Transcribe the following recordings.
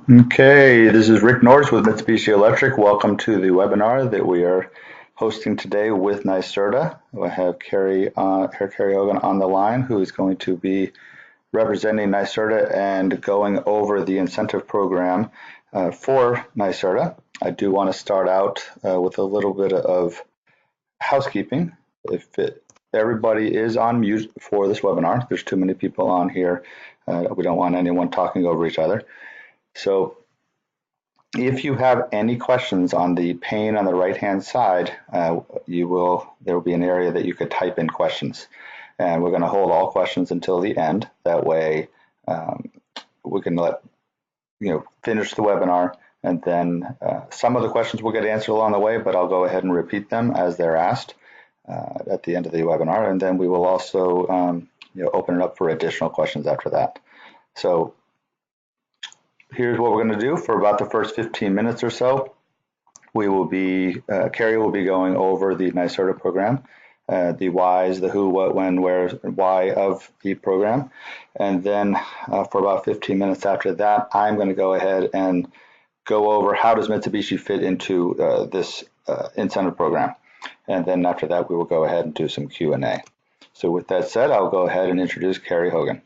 Okay, this is Rick Norris with Mitsubishi Electric. Welcome to the webinar that we are hosting today with NYSERDA. I have Carrie Hogan on the line, who is going to be representing NYSERDA and going over the incentive program for NYSERDA. I do want to start out with a little bit of housekeeping. Everybody is on mute for this webinar. There's too many people on here. We don't want anyone talking over each other. So if you have any questions on the pane on the right-hand side, there will be an area that you could type in questions. And we're going to hold all questions until the end. That way we can finish the webinar, and then some of the questions will get answered along the way, but I'll go ahead and repeat them as they're asked at the end of the webinar. And then we will also open it up for additional questions after that. So here's what we're going to do for about the first 15 minutes or so. We will be, Carrie will be going over the NYSERDA program, the whys, the who, what, when, where, why of the program. And then for about 15 minutes after that, I'm going to go ahead and go over how does Mitsubishi fit into this incentive program. And then after that, we will go ahead and do some Q&A. So with that said, I'll go ahead and introduce Carrie Hogan.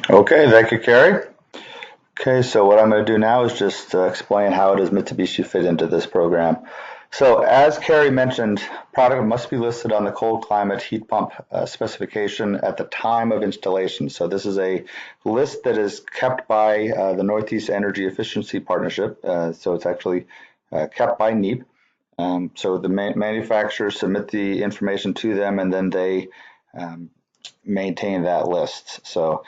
Okay, thank you, Carrie. Okay, so what I'm going to do now is just explain how does Mitsubishi fit into this program. So as Carrie mentioned, product must be listed on the cold climate heat pump specification at the time of installation. So this is a list that is kept by the Northeast Energy Efficiency Partnership. So it's actually kept by NEEP. So the manufacturers submit the information to them, and then they um, maintain that list. So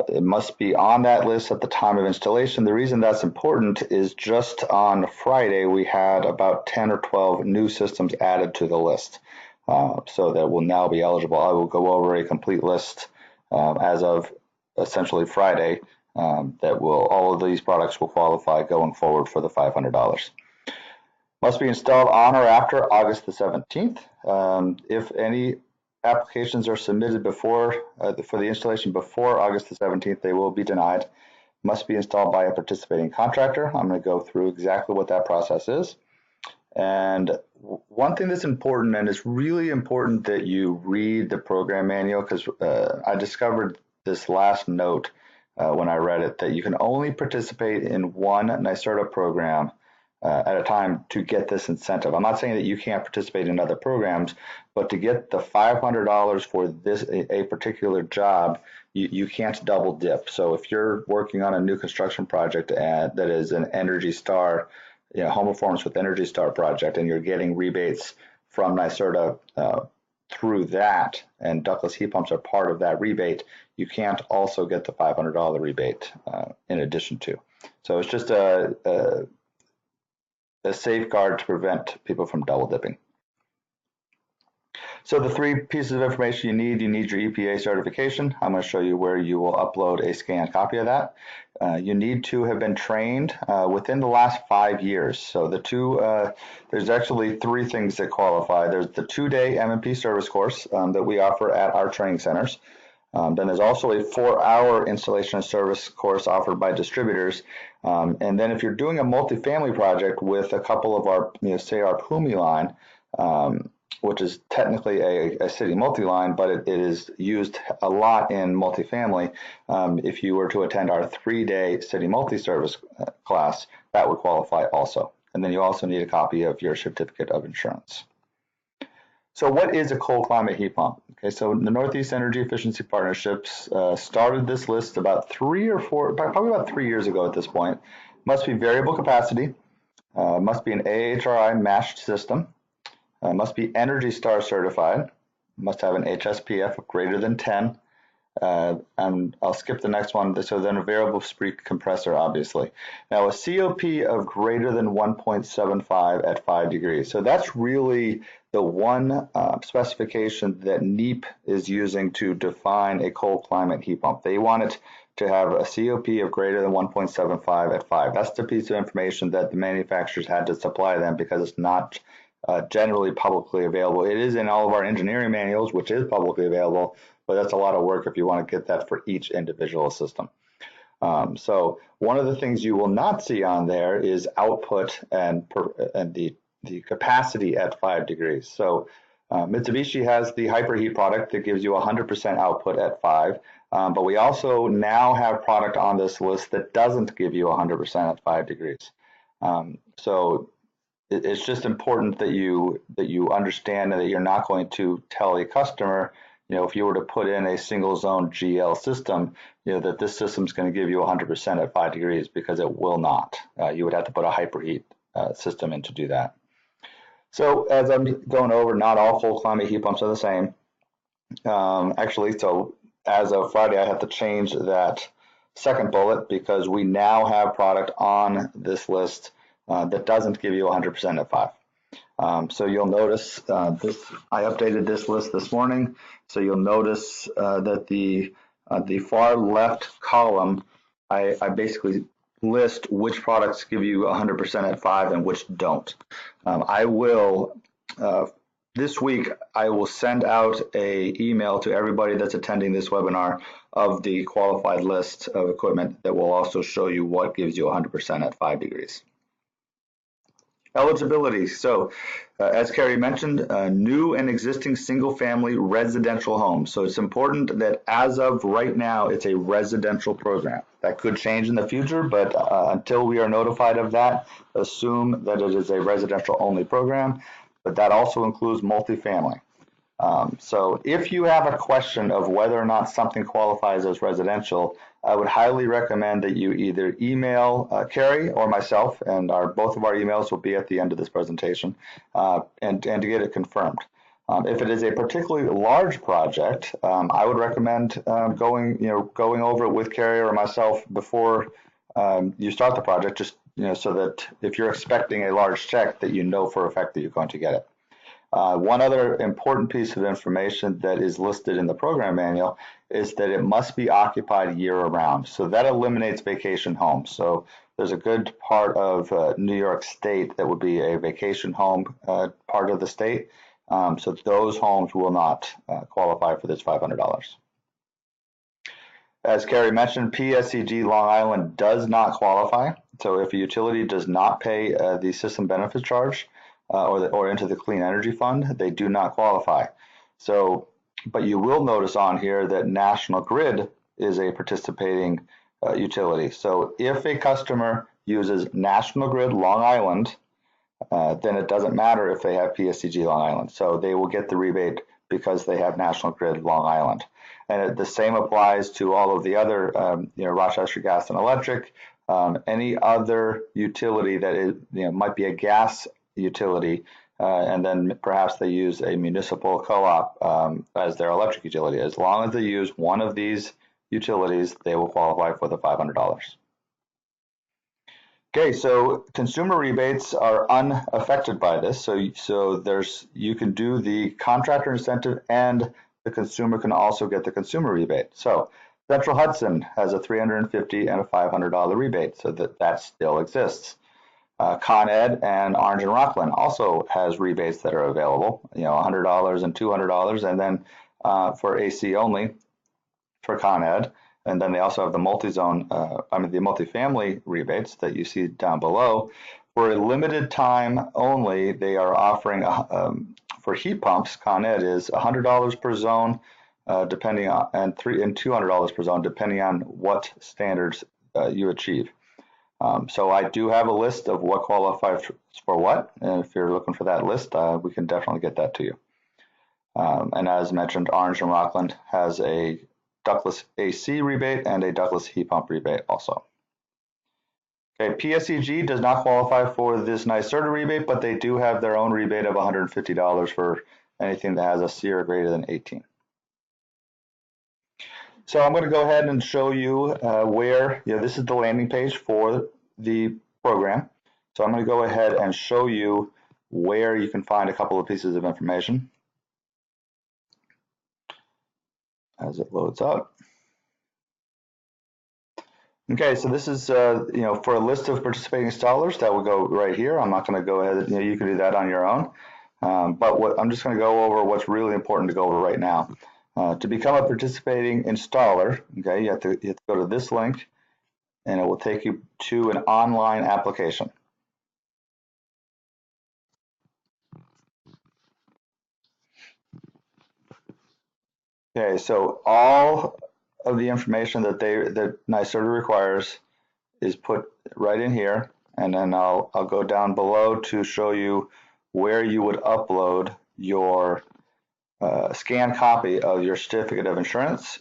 it must be on that list at the time of installation. The reason that's important is just on Friday we had about 10 or 12 new systems added to the list. So that will now be eligible. I will go over a complete list as of essentially Friday that will all of these products will qualify going forward for the $500. Must be installed on or after August the 17th. If any applications are submitted before for the installation before August the 17th, they will be denied. Must be installed by a participating contractor. I'm going to go through exactly what that process is. And one thing that's important, and it's really important that you read the program manual, because I discovered this last note when I read it, that you can only participate in one NYSERDA program at a time to get this incentive. I'm not saying that you can't participate in other programs, but to get the $500 for this a particular job, you can't double dip. So if you're working on a new construction project that is an Energy Star, home performance with Energy Star project, and you're getting rebates from NYSERDA through that, and ductless heat pumps are part of that rebate, you can't also get the $500 rebate in addition to. So it's just a safeguard to prevent people from double dipping. So the three pieces of information you need your EPA certification. I'm going to show you where you will upload a scanned copy of that. You need to have been trained within the last 5 years. So there's actually three things that qualify. There's the 2-day M&P service course that we offer at our training centers. Then there's also a 4-hour installation and service course offered by distributors. And then if you're doing a multifamily project with a couple of our, say our Pumi line, which is technically a city multi-line, but it is used a lot in multifamily. If you were to attend our 3-day city multi-service class, that would qualify also. And then you also need a copy of your certificate of insurance. So what is a cold climate heat pump? Okay, so the Northeast Energy Efficiency Partnerships started this list about probably about 3 years ago at this point. Must be variable capacity, must be an AHRI matched system, must be Energy Star certified, must have an HSPF of greater than 10, and I'll skip the next one. So then a variable speed compressor, obviously. Now a COP of greater than 1.75 at 5 degrees. So that's really the one specification that NEEP is using to define a cold climate heat pump. They want it to have a COP of greater than 1.75 at 5. That's the piece of information that the manufacturers had to supply them because it's not generally publicly available. It is in all of our engineering manuals, which is publicly available, but that's a lot of work if you want to get that for each individual system. So one of the things you will not see on there is output and the capacity at 5 degrees. So Mitsubishi has the Hyperheat product that gives you 100% output at 5, but we also now have product on this list that doesn't give you 100% at 5 degrees. So it's just important that you understand that you're not going to tell a customer, if you were to put in a single zone GL system, that this system is going to give you 100% at 5 degrees, because it will not. You would have to put a hyperheat system in to do that. So as I'm going over, not all cold climate heat pumps are the same. Actually, so as of Friday, I have to change that second bullet because we now have product on this list that doesn't give you 100% at 5. So you'll notice I updated this list this morning. So you'll notice that the far left column, I basically list which products give you 100% at 5 and which don't. I will this week I will send out a email to everybody that's attending this webinar of the qualified list of equipment that will also show you what gives you 100% at 5 degrees. Eligibility. So, as Carrie mentioned, new and existing single-family residential homes. So it's important that as of right now, it's a residential program. That could change in the future, but until we are notified of that, assume that it is a residential-only program. But that also includes multifamily. So if you have a question of whether or not something qualifies as residential, I would highly recommend that you either email Carrie or myself, and both of our emails will be at the end of this presentation, and to get it confirmed. If it is a particularly large project, I would recommend going over it with Carrie or myself before you start the project, just so that if you're expecting a large check, that you know for a fact that you're going to get it. One other important piece of information that is listed in the program manual is that it must be occupied year-round. So that eliminates vacation homes. So there's a good part of New York State that would be a vacation home part of the state. So those homes will not qualify for this $500. As Carrie mentioned, PSEG Long Island does not qualify. So if a utility does not pay the system benefit charge, or into the Clean Energy Fund, they do not qualify. So, but you will notice on here that National Grid is a participating utility. So if a customer uses National Grid Long Island, then it doesn't matter if they have PSEG Long Island. So they will get the rebate because they have National Grid Long Island. And the same applies to all of the other, Rochester Gas and Electric, any other utility that is, might be a gas utility, and then perhaps they use a municipal co-op as their electric utility. As long as they use one of these utilities, they will qualify for the $500. Okay, so consumer rebates are unaffected by this. So you can do the contractor incentive, and the consumer can also get the consumer rebate. So Central Hudson has a $350 and a $500 rebate, so that still exists. Con Ed and Orange and Rockland also has rebates that are available, $100 and $200, and then for AC only for Con Ed. And then they also have the the multifamily rebates that you see down below. For a limited time only, they are offering for heat pumps. Con Ed is $100 per zone, depending on, and $200 per zone, depending on what standards you achieve. So I do have a list of what qualifies for what, and if you're looking for that list, we can definitely get that to you. And as mentioned, Orange and Rockland has a ductless AC rebate and a ductless heat pump rebate also. Okay, PSEG does not qualify for this NYSERDA rebate, but they do have their own rebate of $150 for anything that has a SEER greater than 18. So I'm going to go ahead and show you where, this is the landing page for the program. So I'm going to go ahead and show you where you can find a couple of pieces of information as it loads up. Okay, so this is, for a list of participating installers, that will go right here. I'm not going to go ahead, you can do that on your own. But I'm just going to go over what's really important to go over right now. To become a participating installer, okay, you have to go to this link, and it will take you to an online application. Okay, so all of the information that NYSERDA requires is put right in here, and then I'll go down below to show you where you would upload your scanned copy of your certificate of insurance.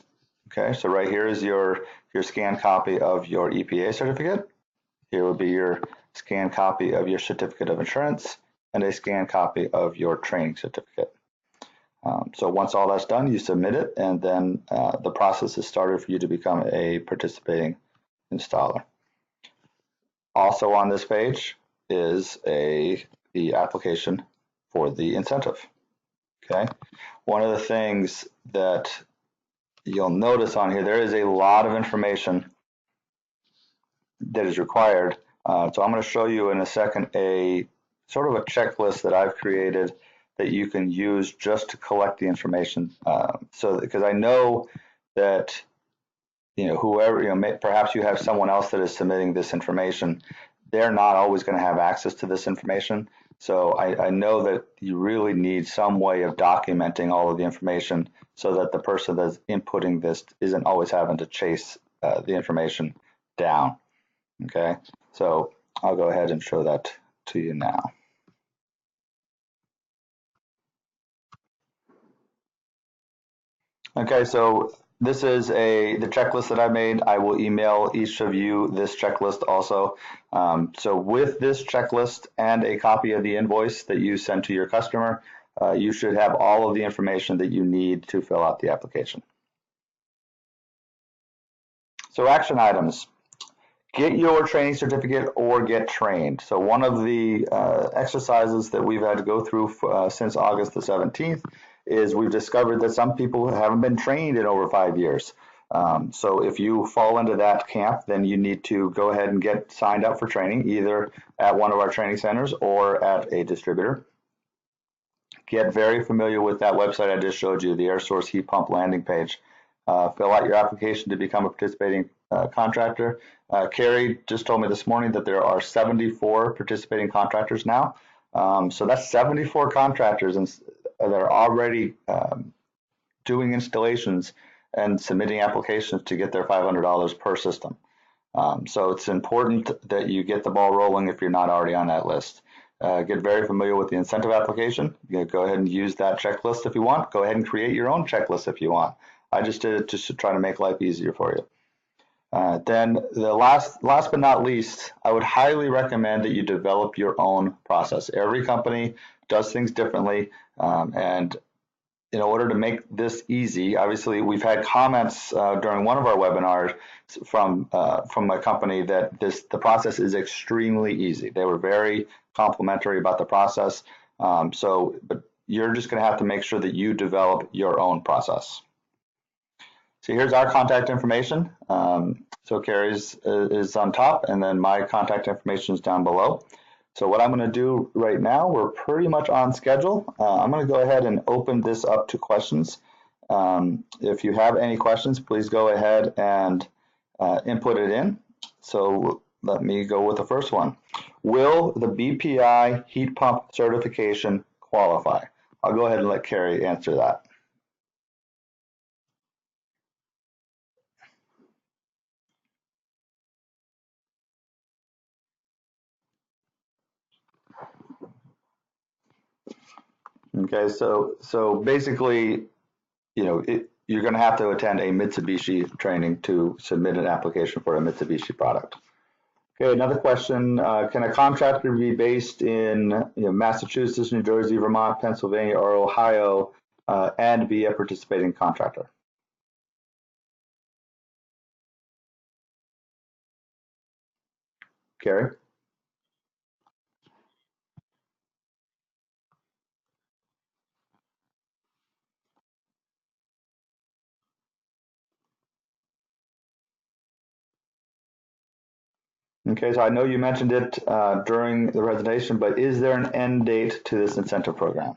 Okay, so right here is your scanned copy of your EPA certificate. Here would be your scanned copy of your certificate of insurance and a scanned copy of your training certificate. So once all that's done, you submit it, and then the process is started for you to become a participating installer. Also on this page is the application for the incentive. Okay, one of the things that you'll notice on here, there is a lot of information that is required. So I'm going to show you in a second a sort of a checklist that I've created that you can use just to collect the information. Because I know that whoever, perhaps you have someone else that is submitting this information they're not always going to have access to this information. So I know that you really need some way of documenting all of the information so that the person that's inputting this isn't always having to chase the information down. Okay, so I'll go ahead and show that to you now. Okay, so this is the checklist that I made. I will email each of you this checklist also. So with this checklist and a copy of the invoice that you send to your customer, you should have all of the information that you need to fill out the application. So action items. Get your training certificate or get trained. So one of the exercises that we've had to go through since August the 17th is we've discovered that some people haven't been trained in over 5 years. So if you fall into that camp, then you need to go ahead and get signed up for training, either at one of our training centers or at a distributor. Get very familiar with that website I just showed you, the air source heat pump landing page. Fill out your application to become a participating contractor. Carrie just told me this morning that there are 74 participating contractors now. So that's 74 contractors that are already doing installations and submitting applications to get their $500 per system. So it's important that you get the ball rolling if you're not already on that list. Get very familiar with the incentive application. Go ahead and use that checklist if you want. Go ahead and create your own checklist if you want. I just did it just to try to make life easier for you. Then the last but not least, I would highly recommend that you develop your own process. Every company does things differently, and in order to make this easy, obviously we've had comments during one of our webinars from a company that the process is extremely easy. They were very complimentary about the process. But you're just going to have to make sure that you develop your own process. So here's our contact information. So Carrie's is on top, and then my contact information is down below. So what I'm going to do right now, we're pretty much on schedule. I'm going to go ahead and open this up to questions. If you have any questions, please go ahead and input it in. So let me go with the first one. Will the BPI heat pump certification qualify? I'll go ahead and let Carrie answer that. Okay, so basically, you're going to have to attend a Mitsubishi training to submit an application for a Mitsubishi product. Okay, another question: can a contractor be based in Massachusetts, New Jersey, Vermont, Pennsylvania, or Ohio, and be a participating contractor? Carrie? Okay, so I know you mentioned it during the presentation, but is there an end date to this incentive program?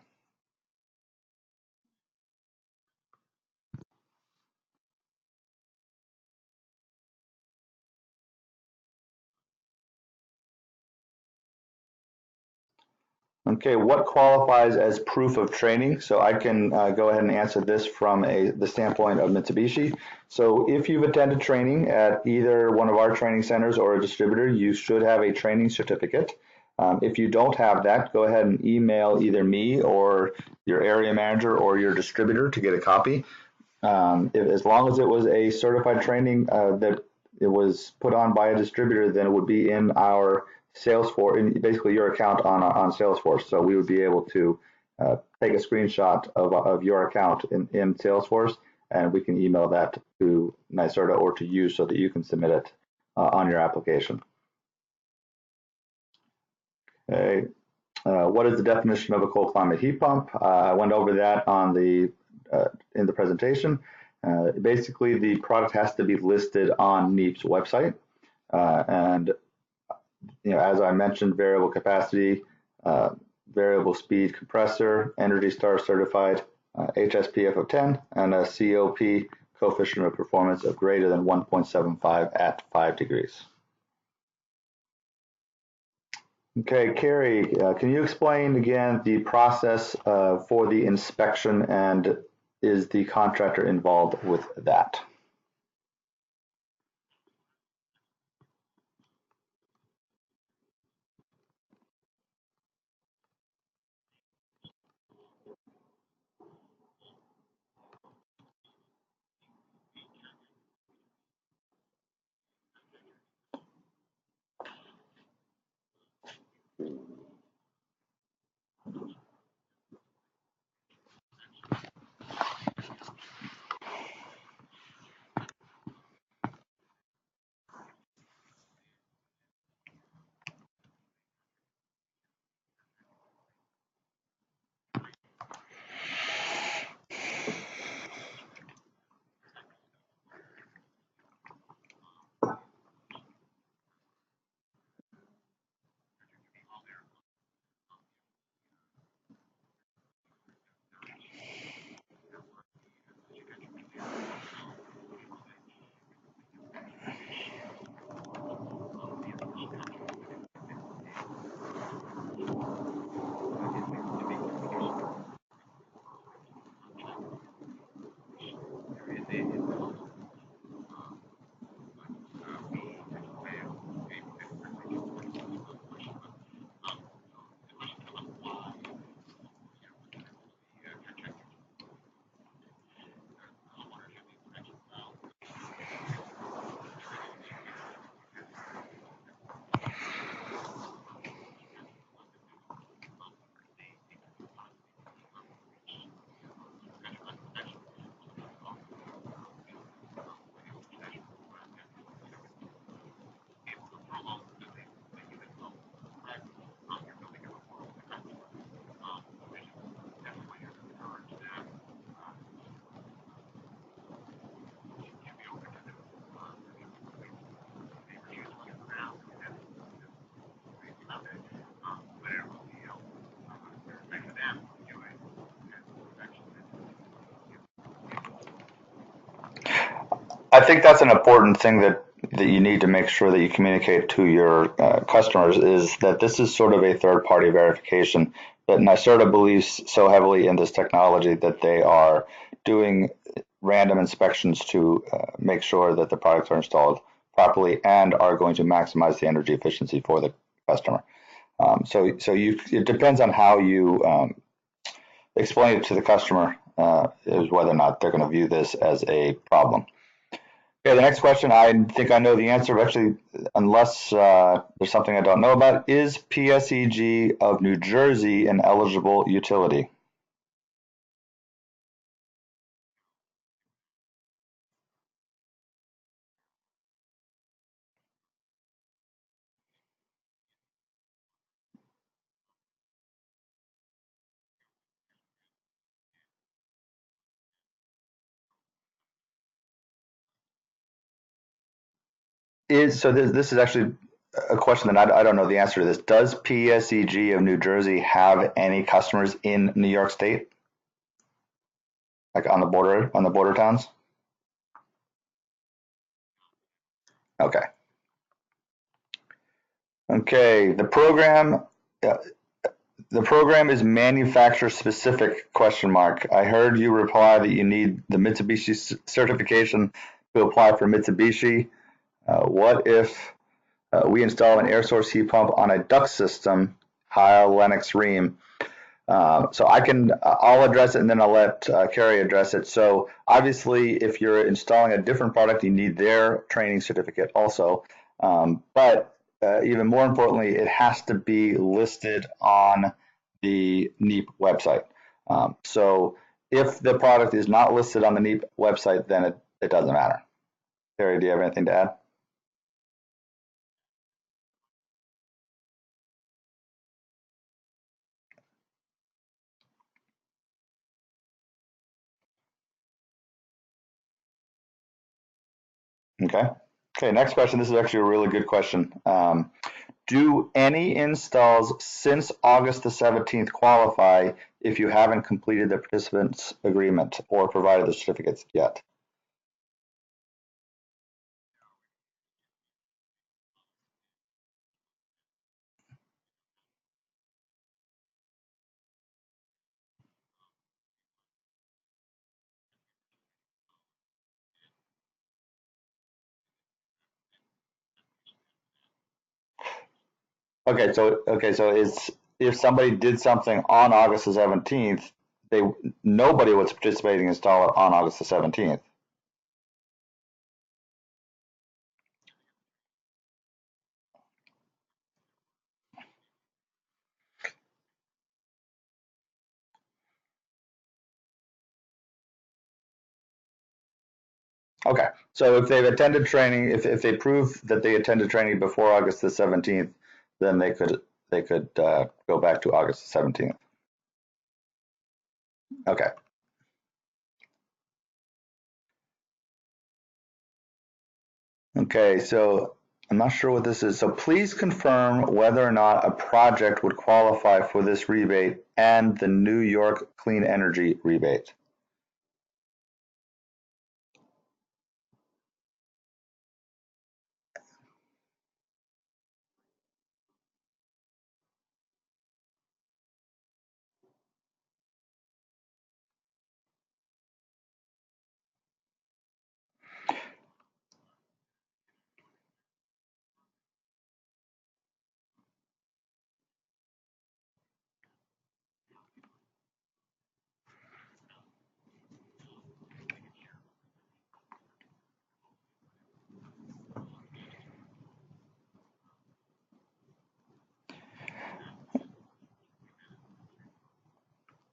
Okay, what qualifies as proof of training? So I can go ahead and answer this from the standpoint of Mitsubishi. So if you've attended training at either one of our training centers or a distributor, you should have a training certificate. If you don't have that, go ahead and email either me or your area manager or your distributor to get a copy. As long as it was a certified training that it was put on by a distributor, then it would be in our Salesforce, basically your account on Salesforce. So we would be able to take a screenshot of your account in Salesforce, and we can email that to NYSERDA or to you so that you can submit it on your application. Okay. What is the definition of a cold climate heat pump? I went over that on in the presentation. Basically, the product has to be listed on NEEP's website, and as I mentioned, variable capacity, variable speed compressor, Energy Star certified, HSPF of 10, and a COP, coefficient of performance, of greater than 1.75 at 5 degrees. Okay, Carrie, can you explain again the process for the inspection, and is the contractor involved with that? I think that's an important thing that you need to make sure that you communicate to your customers, is that this is sort of a third party verification, that NYSERDA believes so heavily in this technology that they are doing random inspections to make sure that the products are installed properly and are going to maximize the energy efficiency for the customer. It depends on how you explain it to the customer, is whether or not they're going to view this as a problem. Okay, the next question, I think I know the answer, but actually, unless there's something I don't know about, is PSEG of New Jersey an eligible utility? This is actually a question that I don't know the answer to this. Does PSEG of New Jersey have any customers in New York State, like on the border towns? Okay. Okay. Uh, the program is manufacturer specific, question mark. I heard you reply that you need the Mitsubishi certification to apply for Mitsubishi. What if we install an air source heat pump on a duct system, Heil Lennox Ream? I'll address it, and then I'll let Carrie address it. So obviously, if you're installing a different product, you need their training certificate also. But even more importantly, it has to be listed on the NEEP website. So if the product is not listed on the NEEP website, then it doesn't matter. Carrie, do you have anything to add? Okay. Okay, next question. This is actually a really good question. Do any installs since August the 17th qualify if you haven't completed the participants agreement or provided the certificates yet? So it's if somebody did something on August the 17th, they nobody was participating installer on August the 17th. Okay, so if they've attended training, if they prove that they attended training before August the 17th, then they could go back to August the 17th. Okay. Okay, so I'm not sure what this is. So please confirm whether or not a project would qualify for this rebate and the New York Clean Energy rebate.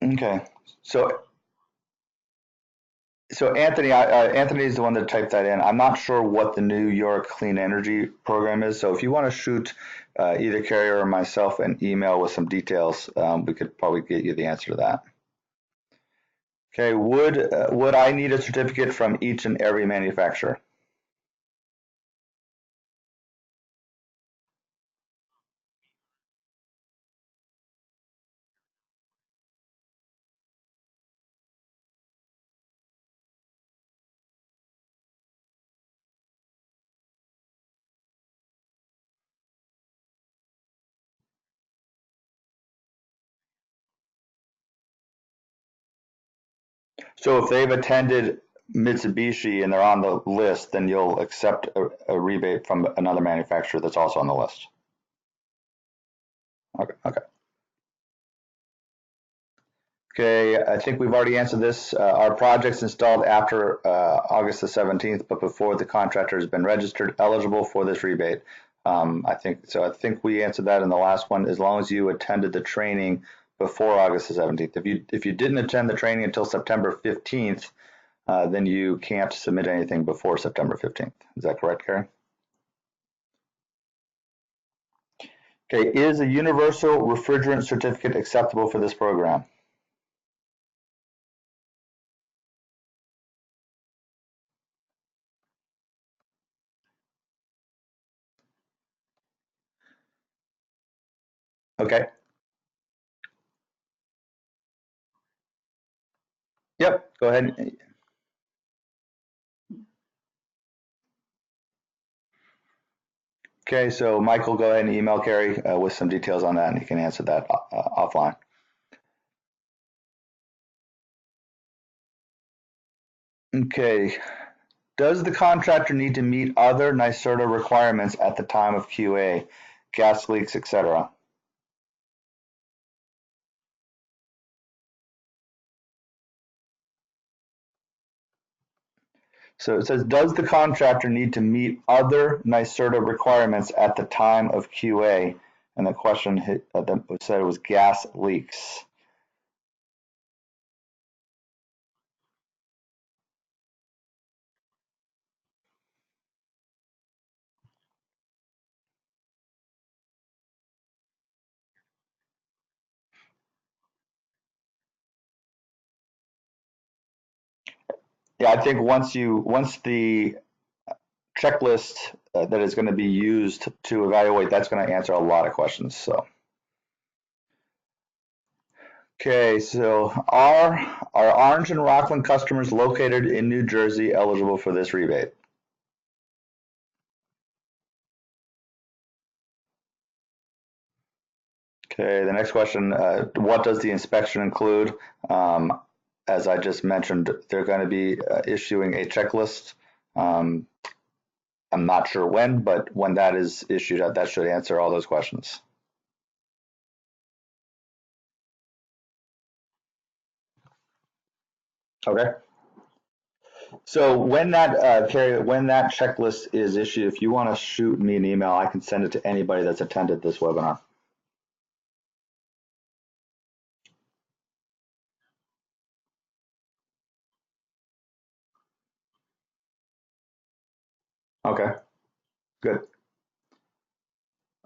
Okay, so Anthony is the one that typed that in. I'm not sure what the New York Clean Energy program is. So if you want to shoot either Carrier or myself an email with some details, we could probably get you the answer to that. Okay, would I need a certificate from each and every manufacturer? So if they've attended Mitsubishi and they're on the list, then you'll accept a rebate from another manufacturer that's also on the list. Okay, okay. Okay, I think we've already answered this. Our project's installed after August the 17th, but before the contractor has been registered eligible for this rebate. I think so. I think we answered that in the last one. As long as you attended the training before August the 17th. If you didn't attend the training until September 15th, then you can't submit anything before September 15th. Is that correct, Carrie? Okay, is a universal refrigerant certificate acceptable for this program? Okay. Yep. Go ahead. Okay, so Michael, go ahead and email Carrie with some details on that, and he can answer that offline. Okay. Does the contractor need to meet other NYSERDA requirements at the time of QA, gas leaks, etc.? So it says, does the contractor need to meet other NYSERDA requirements at the time of QA? And the question that said it was gas leaks. Yeah, I think once the checklist that is going to be used to evaluate, that's going to answer a lot of questions. So, okay, so are Orange and Rockland customers located in New Jersey eligible for this rebate? Okay, the next question, what does the inspection include? As I just mentioned, they're going to be issuing a checklist. Um, I'm not sure when, but when that is issued, that should answer all those questions. Okay. So when that Carrie, when that checklist is issued, if you want to shoot me an email, I can send it to anybody that's attended this webinar. Okay, good.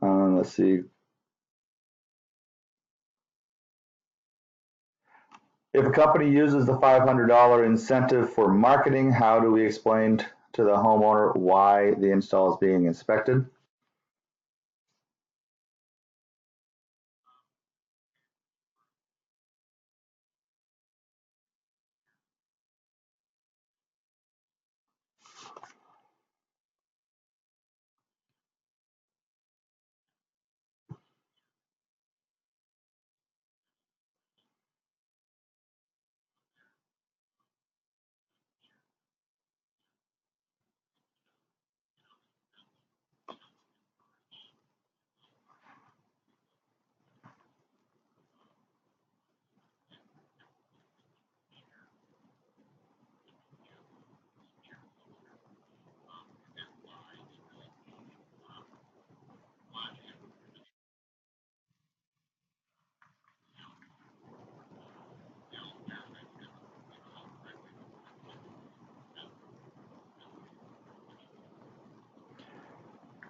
Let's see. If a company uses the $500 incentive for marketing, how do we explain to the homeowner why the install is being inspected?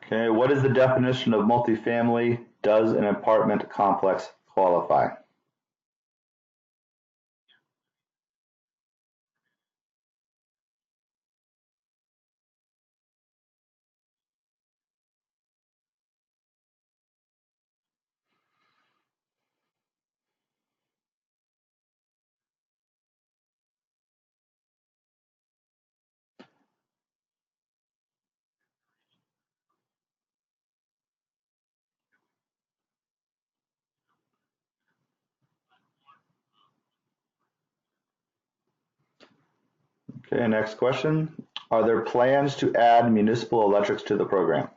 Okay, what is the definition of multifamily? Does an apartment complex qualify? Okay, next question. Are there plans to add municipal electrics to the program?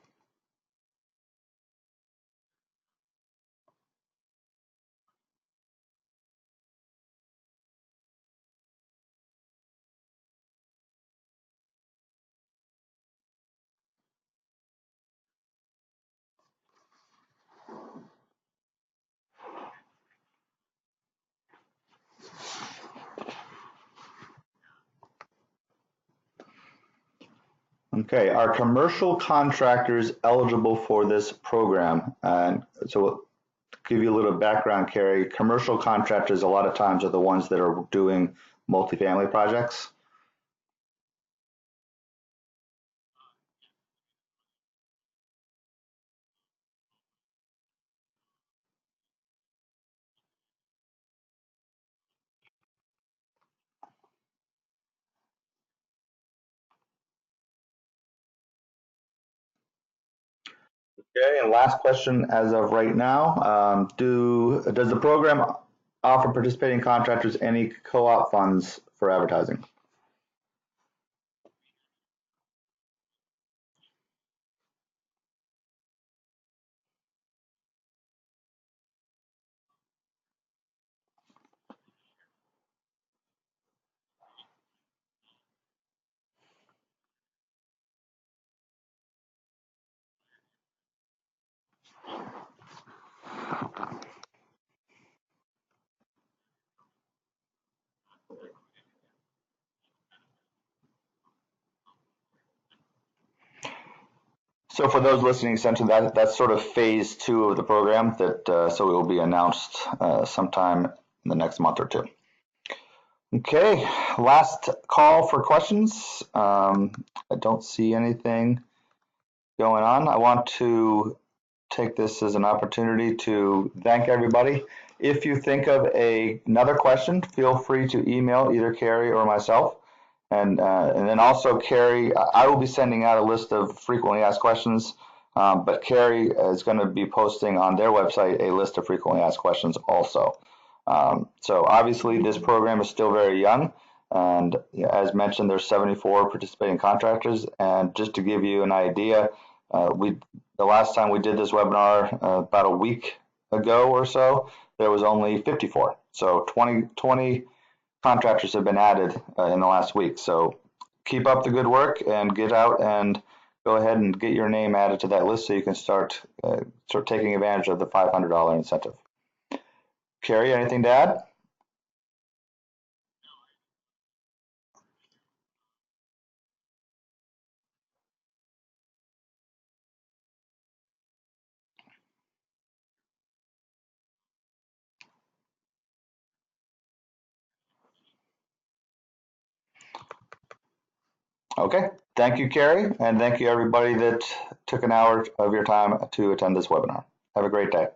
Okay, are commercial contractors eligible for this program? And so to give you a little background, Carrie, commercial contractors a lot of times are the ones that are doing multifamily projects. Okay, and last question as of right now, does the program offer participating contractors any co-op funds for advertising? So for those listening, essentially that's sort of phase two of the program that so it will be announced sometime in the next month or two. Okay, last call for questions. I don't see anything going on. I want to take this as an opportunity to thank everybody. If you think of another question, feel free to email either Carrie or myself. And then also Carrie, I will be sending out a list of frequently asked questions, but Carrie is going to be posting on their website a list of frequently asked questions also. So obviously this program is still very young, and as mentioned, there's 74 participating contractors. And just to give you an idea, the last time we did this webinar about a week ago or so, there was only 54. So 20 contractors have been added in the last week. So keep up the good work and get out and go ahead and get your name added to that list so you can start taking advantage of the $500 incentive. Carrie, anything to add? Okay. Thank you, Carrie, and thank you everybody that took an hour of your time to attend this webinar. Have a great day.